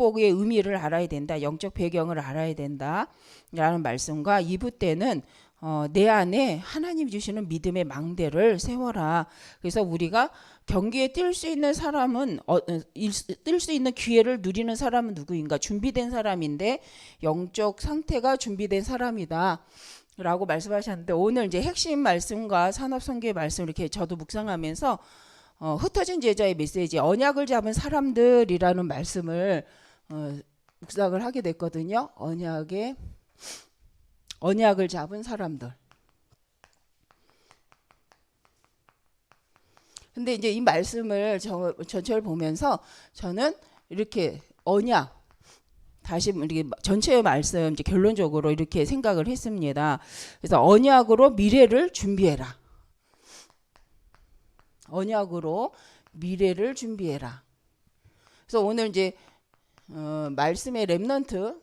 축복의 의미를 알아야 된다. 영적 배경을 알아야 된다. 라는 말씀과 2부 때는 내 안에 하나님 주시는 믿음의 망대를 세워라. 그래서 우리가 경기에 뛸 수 있는 사람은 뛸 수 있는 기회를 누리는 사람은 누구인가? 준비된 사람인데 영적 상태가 준비된 사람이다. 라고 말씀하셨는데 오늘 이제 핵심 말씀과 산업선교의 말씀 이렇게 저도 묵상하면서 흩어진 제자의 메시지 언약을 잡은 사람들이라는 말씀을 묵상을 하게 됐거든요. 언약을 잡은 사람들. 근데 이제 이 말씀을 전체를 보면서 저는 이렇게 언약 다시 이렇게 전체의 말씀 이제 결론적으로 이렇게 생각을 했습니다. 그래서 언약으로 미래를 준비해라. 언약으로 미래를 준비해라. 그래서 오늘 이제 말씀의 렘넌트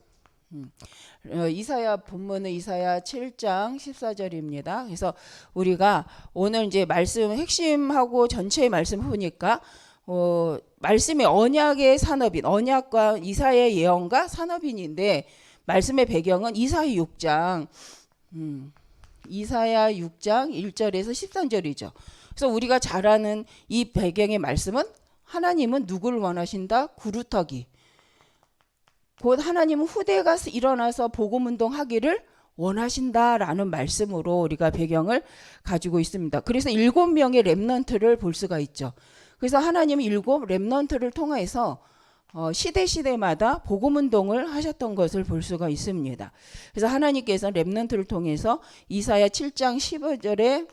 이사야 본문은 이사야 7장 14절입니다. 그래서 우리가 오늘 이제 말씀 핵심하고 전체의 말씀 보니까 말씀의 언약의 산업인 언약과 이사야의 예언과 산업인인데 말씀의 배경은 이사야 6장 1절에서 13절이죠. 그래서 우리가 잘 아는 이 배경의 말씀은 하나님은 누구를 원하신다? 구루터기. 곧 하나님은 후대가 일어나서 복음운동하기를 원하신다라는 말씀으로 우리가 배경을 가지고 있습니다. 그래서 7명의 렘넌트를 볼 수가 있죠. 그래서 하나님은 7 렘넌트를 통해서 시대마다 복음운동을 하셨던 것을 볼 수가 있습니다. 그래서 하나님께서 렘넌트를 통해서 이사야 7장 15절의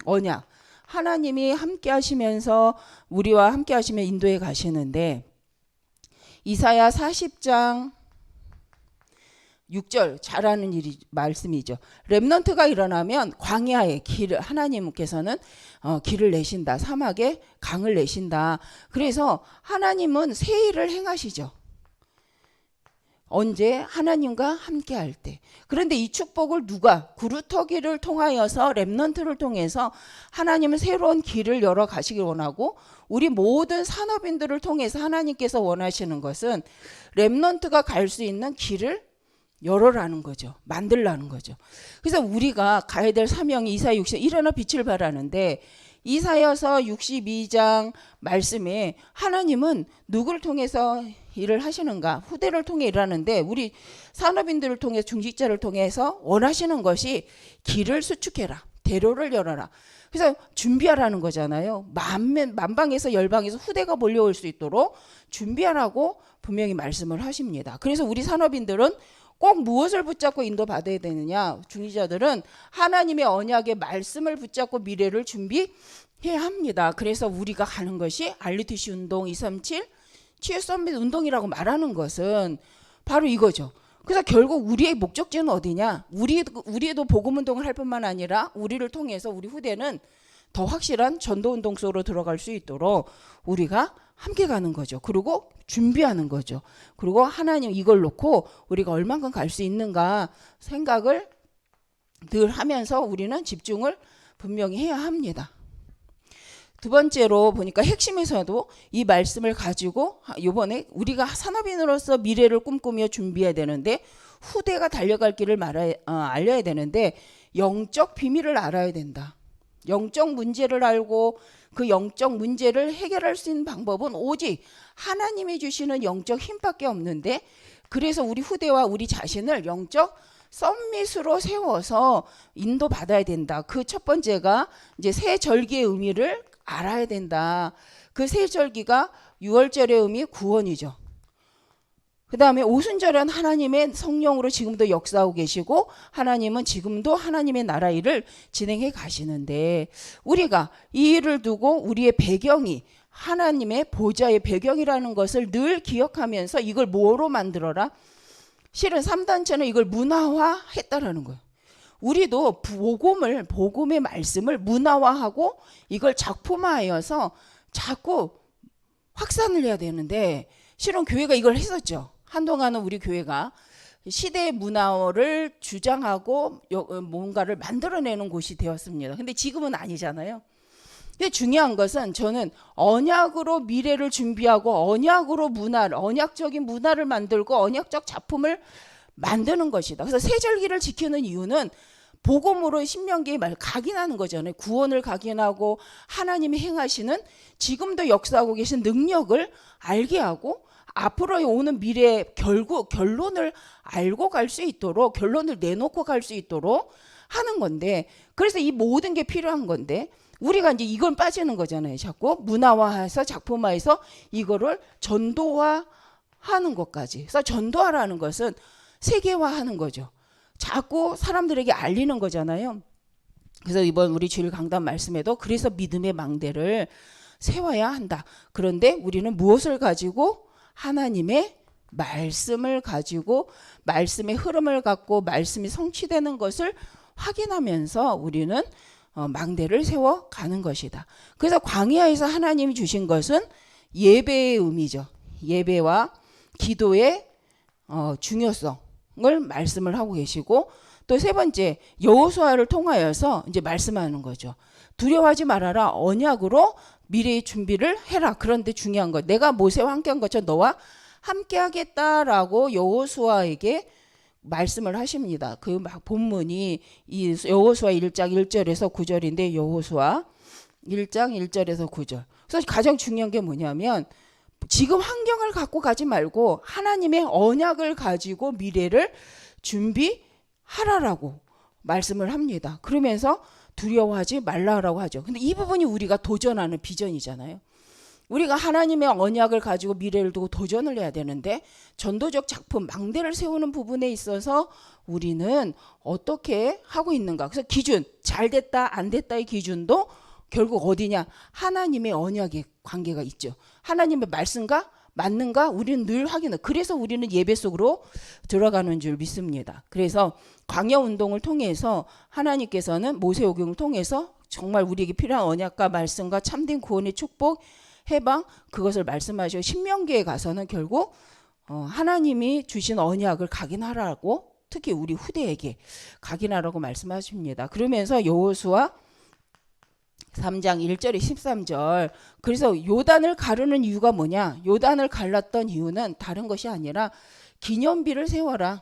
언약 하나님이 함께 하시면서 우리와 함께 하시며 인도에 가시는데 이사야 40장 6절 잘 아는 말씀이죠. 렘넌트가 일어나면 광야에 길을 하나님께서는 길을 내신다. 사막에 강을 내신다. 그래서 하나님은 새 일을 행하시죠. 언제? 하나님과 함께 할 때. 그런데 이 축복을 누가? 구루터기를 통하여서 렘넌트를 통해서 하나님은 새로운 길을 열어 가시길 원하고 우리 모든 산업인들을 통해서 하나님께서 원하시는 것은 렘넌트가 갈 수 있는 길을 열어라는 거죠. 만들라는 거죠. 그래서 우리가 가야 될 사명이 이사야 60 일어나 빛을 발하는데 이사야서 62장 말씀에 하나님은 누구를 통해서 일을 하시는가? 후대를 통해 일하는데 우리 산업인들을 통해 중직자를 통해서 원하시는 것이 길을 수축해라. 대로를 열어라. 그래서 준비하라는 거잖아요. 만방에서 열방에서 후대가 몰려올 수 있도록 준비하라고 분명히 말씀을 하십니다. 그래서 우리 산업인들은 꼭 무엇을 붙잡고 인도받아야 되느냐? 중직자들은 하나님의 언약의 말씀을 붙잡고 미래를 준비해야 합니다. 그래서 우리가 가는 것이 RUTC 운동 237 취해 서밋 운동이라고 말하는 것은 바로 이거죠. 그래서 결국 우리의 목적지는 어디냐? 우리도 복음 운동을 할 뿐만 아니라 우리를 통해서 우리 후대는 더 확실한 전도 운동 속으로 들어갈 수 있도록 우리가 함께 가는 거죠. 그리고 준비하는 거죠. 그리고 하나님 이걸 놓고 우리가 얼만큼 갈 수 있는가 생각을 늘 하면서 우리는 집중을 분명히 해야 합니다. 두 번째로 보니까 핵심에서도 이 말씀을 가지고 이번에 우리가 산업인으로서 미래를 꿈꾸며 준비해야 되는데 후대가 달려갈 길을 알려야 되는데 영적 비밀을 알아야 된다. 영적 문제를 알고 그 영적 문제를 해결할 수 있는 방법은 오직 하나님이 주시는 영적 힘밖에 없는데 그래서 우리 후대와 우리 자신을 영적 썸밋으로 세워서 인도받아야 된다. 그 첫 번째가 이제 새 절기의 의미를 알아야 된다. 그 새 절기가 6월절의 의미 구원이죠. 그 다음에 오순절은 하나님의 성령으로 지금도 역사하고 계시고 하나님은 지금도 하나님의 나라 일을 진행해 가시는데 우리가 이 일을 두고 우리의 배경이 하나님의 보좌의 배경이라는 것을 늘 기억하면서 이걸 뭐로 만들어라? 실은 3단체는 이걸 문화화했다라는 거예요. 우리도 복음의 말씀을 문화화하고 이걸 작품화하여서 자꾸 확산을 해야 되는데 실은 교회가 이걸 했었죠. 한동안은 우리 교회가 시대의 문화를 주장하고 뭔가를 만들어내는 곳이 되었습니다. 근데 지금은 아니잖아요. 근데 중요한 것은 저는 언약으로 미래를 준비하고 언약으로 문화를, 언약적인 문화를 만들고 언약적 작품을 만드는 것이다. 그래서 세절기를 지키는 이유는 복음으로 신명기의 말 각인하는 거잖아요. 구원을 각인하고 하나님이 행하시는 지금도 역사하고 계신 능력을 알게 하고 앞으로 오는 미래의 결론을 알고 갈 수 있도록, 결론을 내놓고 갈 수 있도록 하는 건데, 그래서 이 모든 게 필요한 건데 우리가 이제 이건 빠지는 거잖아요. 자꾸 문화화해서 작품화해서 이거를 전도화하는 것까지. 그래서 전도하라는 것은 세계화하는 거죠. 자꾸 사람들에게 알리는 거잖아요. 그래서 이번 우리 주일 강단 말씀에도 그래서 믿음의 망대를 세워야 한다. 그런데 우리는 무엇을 가지고? 하나님의 말씀을 가지고 말씀의 흐름을 갖고 말씀이 성취되는 것을 확인하면서 우리는 망대를 세워가는 것이다. 그래서 광야에서 하나님이 주신 것은 예배의 의미죠. 예배와 기도의 중요성을 말씀을 하고 계시고, 또 세 번째 여호수아를 통하여서 이제 말씀하는 거죠. 두려워하지 말아라. 언약으로 미래의 준비를 해라. 그런데 중요한 것, 내가 모세와 함께한 것처럼 너와 함께하겠다라고 여호수아에게 말씀을 하십니다. 그 본문이 이 여호수아 1장 1절에서 9절인데 여호수아 1장 1절에서 9절. 그래서 가장 중요한 게 뭐냐면 지금 환경을 갖고 가지 말고 하나님의 언약을 가지고 미래를 준비하라라고 말씀을 합니다. 그러면서 두려워하지 말라라고 하죠. 근데 이 부분이 우리가 도전하는 비전이잖아요. 우리가 하나님의 언약을 가지고 미래를 두고 도전을 해야 되는데 전도적 작품, 망대를 세우는 부분에 있어서 우리는 어떻게 하고 있는가. 그래서 기준, 잘 됐다 안 됐다의 기준도 결국 어디냐? 하나님의 언약의 관계가 있죠. 하나님의 말씀과 맞는가? 우리는 늘 확인해. 그래서 우리는 예배 속으로 들어가는 줄 믿습니다. 그래서 광야 운동을 통해서 하나님께서는 모세오경을 통해서 정말 우리에게 필요한 언약과 말씀과 참된 구원의 축복, 해방, 그것을 말씀하시고 신명기에 가서는 결국 하나님이 주신 언약을 각인하라고, 특히 우리 후대에게 각인하라고 말씀하십니다. 그러면서 여호수아 3장 1절에 13절. 그래서 요단을 가르는 이유가 뭐냐? 요단을 갈랐던 이유는 다른 것이 아니라 기념비를 세워라.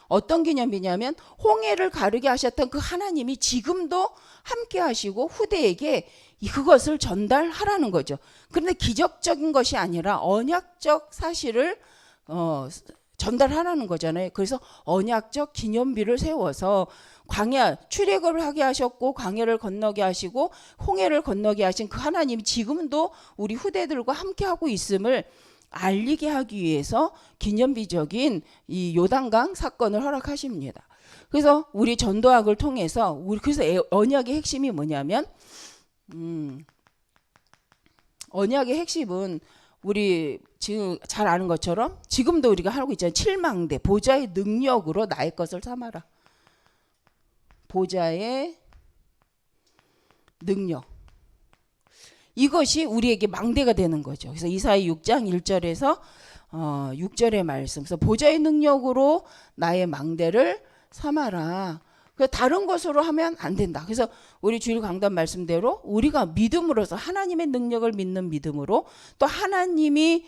어떤 기념비냐면 홍해를 가르게 하셨던 그 하나님이 지금도 함께 하시고 후대에게 그것을 전달하라는 거죠. 그런데 기적적인 것이 아니라 언약적 사실을 전달하라는 거잖아요. 그래서 언약적 기념비를 세워서 광야 출애굽을 하게 하셨고 광야를 건너게 하시고 홍해를 건너게 하신 그 하나님이 지금도 우리 후대들과 함께 하고 있음을 알리게 하기 위해서 기념비적인 이 요단강 사건을 허락하십니다. 그래서 우리 전도학을 통해서 그래서 언약의 핵심이 뭐냐면 언약의 핵심은 우리 지금 잘 아는 것처럼 지금도 우리가 하고 있잖아요. 칠망대, 보좌의 능력으로 나의 것을 삼아라. 보좌의 능력. 이것이 우리에게 망대가 되는 거죠. 그래서 이사야 6장 1절에서 6절의 말씀. 그래서 보좌의 능력으로 나의 망대를 삼아라. 다른 것으로 하면 안 된다. 그래서 우리 주일 강단 말씀대로 우리가 믿음으로서 하나님의 능력을 믿는 믿음으로 또 하나님이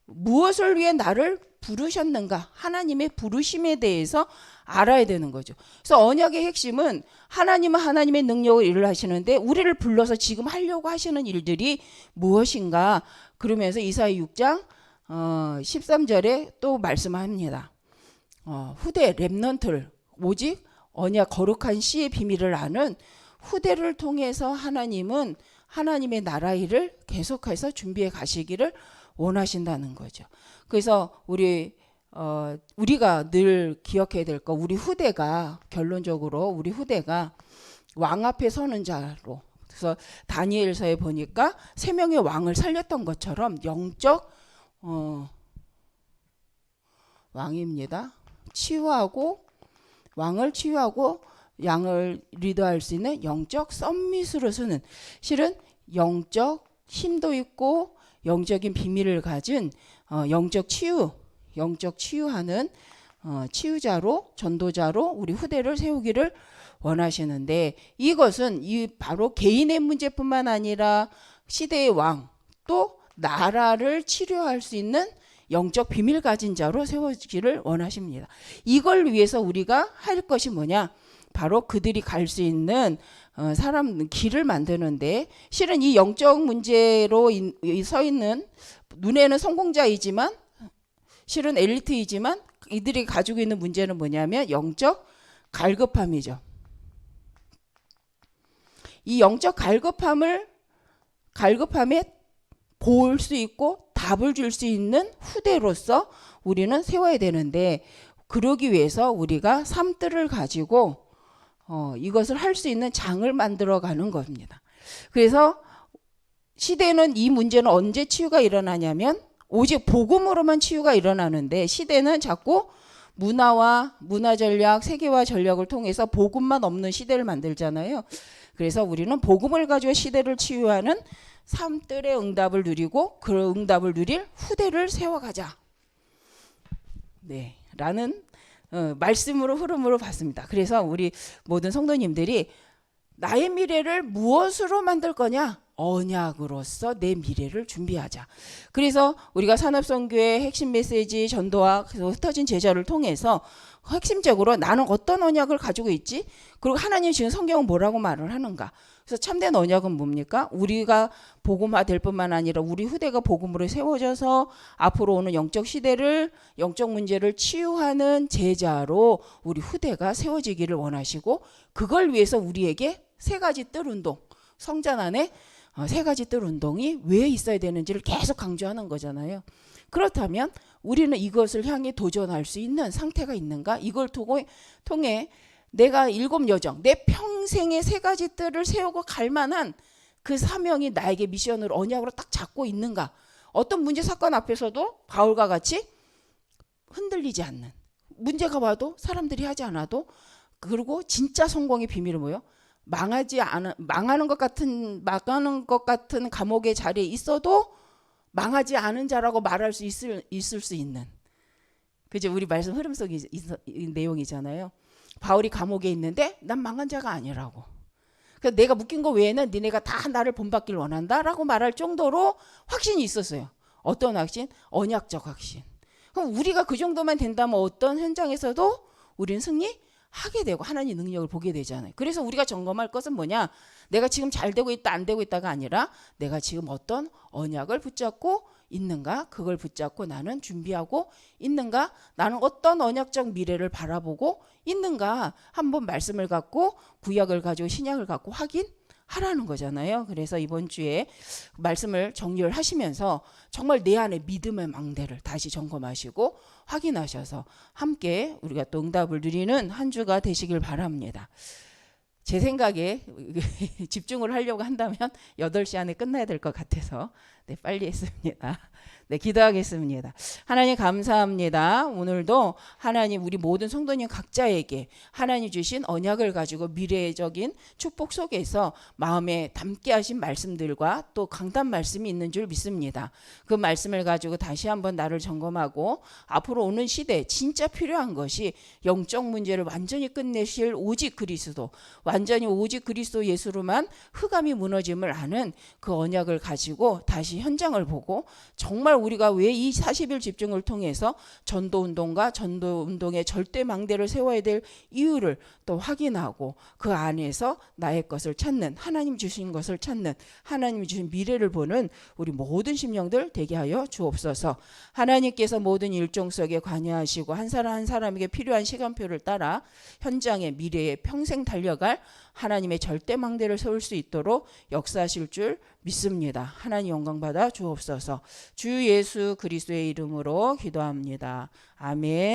무엇을 위해 나를 부르셨는가, 하나님의 부르심에 대해서 알아야 되는 거죠. 그래서 언약의 핵심은 하나님은 하나님의 능력을 일을 하시는데 우리를 불러서 지금 하려고 하시는 일들이 무엇인가. 그러면서 이사야 6장 13절에 또 말씀합니다. 후대 렘넌트를, 오직 언약 거룩한 씨의 비밀을 아는 후대를 통해서 하나님은 하나님의 나라 일을 계속해서 준비해 가시기를 원하신다는 거죠. 그래서 우리가 늘 기억해야 될 거, 우리 후대가 결론적으로 우리 후대가 왕 앞에 서는 자로. 그래서 다니엘서에 보니까 3명의 왕을 살렸던 것처럼 영적 왕입니다. 왕을 치유하고 양을 리더할 수 있는 영적 썸밋으로 서는, 실은 영적 힘도 있고 영적인 비밀을 가진 영적 치유하는 치유자로, 전도자로 우리 후대를 세우기를 원하시는데, 이것은 이 바로 개인의 문제뿐만 아니라 시대의 왕, 또 나라를 치료할 수 있는 영적 비밀 가진 자로 세워지기를 원하십니다. 이걸 위해서 우리가 할 것이 뭐냐? 바로 그들이 갈 수 있는 사람 길을 만드는데, 실은 이 영적 문제로 서 있는, 눈에는 성공자이지만 실은 엘리트이지만 이들이 가지고 있는 문제는 뭐냐면 영적 갈급함이죠. 이 영적 갈급함에 볼 수 있고 답을 줄 수 있는 후대로서 우리는 세워야 되는데, 그러기 위해서 우리가 삶들을 가지고 이것을 할 수 있는 장을 만들어 가는 겁니다. 그래서 시대는 이 문제는 언제 치유가 일어나냐면 오직 복음으로만 치유가 일어나는데, 시대는 자꾸 문화 전략, 세계화 전략을 통해서 복음만 없는 시대를 만들잖아요. 그래서 우리는 복음을 가지고 시대를 치유하는 삶들의 응답을 누리고 그 응답을 누릴 후대를 세워가자. 네, 라는 말씀으로 흐름으로 봤습니다. 그래서 우리 모든 성도님들이 나의 미래를 무엇으로 만들 거냐? 언약으로서 내 미래를 준비하자. 그래서 우리가 산업선교의 핵심 메시지 전도와 흩어진 제자를 통해서 핵심적으로 나는 어떤 언약을 가지고 있지? 그리고 하나님 지금 성경은 뭐라고 말을 하는가? 그래서 참된 언약은 뭡니까? 우리가 복음화 될 뿐만 아니라 우리 후대가 복음으로 세워져서 앞으로 오는 영적 시대를, 영적 문제를 치유하는 제자로 우리 후대가 세워지기를 원하시고, 그걸 위해서 우리에게 세 가지 뜰 운동, 성전 안에 세 가지 뜰 운동이 왜 있어야 되는지를 계속 강조하는 거잖아요. 그렇다면 우리는 이것을 향해 도전할 수 있는 상태가 있는가? 이걸 통해 내가 일곱 여정, 내 평생의 세 가지 뜰을 세우고 갈 만한 그 사명이 나에게 미션으로 언약으로 딱 잡고 있는가? 어떤 문제 사건 앞에서도 바울과 같이 흔들리지 않는, 문제가 와도 사람들이 하지 않아도, 그리고 진짜 성공의 비밀은 뭐예요? 망하는 것 같은 감옥의 자리에 있어도 망하지 않은 자라고 말할 수 있을 수 있는, 그죠? 우리 말씀 흐름 속의 내용이잖아요. 바울이 감옥에 있는데 난 망한 자가 아니라고. 그래서 내가 묶인 거 외에는 니네가 다 나를 본받기를 원한다라고 말할 정도로 확신이 있었어요. 어떤 확신? 언약적 확신. 그럼 우리가 그 정도만 된다면 어떤 현장에서도 우리는 승리하게 되고 하나님 능력을 보게 되잖아요. 그래서 우리가 점검할 것은 뭐냐? 내가 지금 잘 되고 있다, 안 되고 있다가 아니라 내가 지금 어떤 언약을 붙잡고 있는가? 그걸 붙잡고 나는 준비하고 있는가? 나는 어떤 언약적 미래를 바라보고 있는가? 한번 말씀을 갖고 구약을 가지고 신약을 갖고 확인하라는 거잖아요. 그래서 이번 주에 말씀을 정리를 하시면서 정말 내 안에 믿음의 망대를 다시 점검하시고 확인하셔서 함께 우리가 또 응답을 누리는 한 주가 되시길 바랍니다. 제 생각에 집중을 하려고 한다면 8시 안에 끝나야 될 것 같아서 빨리 했습니다. 기도하겠습니다. 하나님 감사합니다. 오늘도 하나님 우리 모든 성도님 각자에게 하나님 주신 언약을 가지고 미래적인 축복 속에서 마음에 담게 하신 말씀들과 또 강단 말씀이 있는 줄 믿습니다. 그 말씀을 가지고 다시 한번 나를 점검하고 앞으로 오는 시대에 진짜 필요한 것이 영적 문제를 완전히 끝내실 오직 그리스도, 완전히 오직 그리스도 예수로만 흑암이 무너짐을 아는 그 언약을 가지고 다시 현장을 보고 정말 우리가 왜 이 40일 집중을 통해서 전도운동과 전도운동의 절대 망대를 세워야 될 이유를 또 확인하고 그 안에서 나의 것을 찾는, 하나님 주신 것을 찾는, 하나님 주신 미래를 보는 우리 모든 심령들 되게 하여 주옵소서. 하나님께서 모든 일종 속에 관여하시고 한 사람 한 사람에게 필요한 시간표를 따라 현장의 미래에 평생 달려갈 하나님의 절대 망대를 세울 수 있도록 역사하실 줄 믿습니다. 하나님 영광 받아 주옵소서. 주 예수 그리스도의 이름으로 기도합니다. 아멘.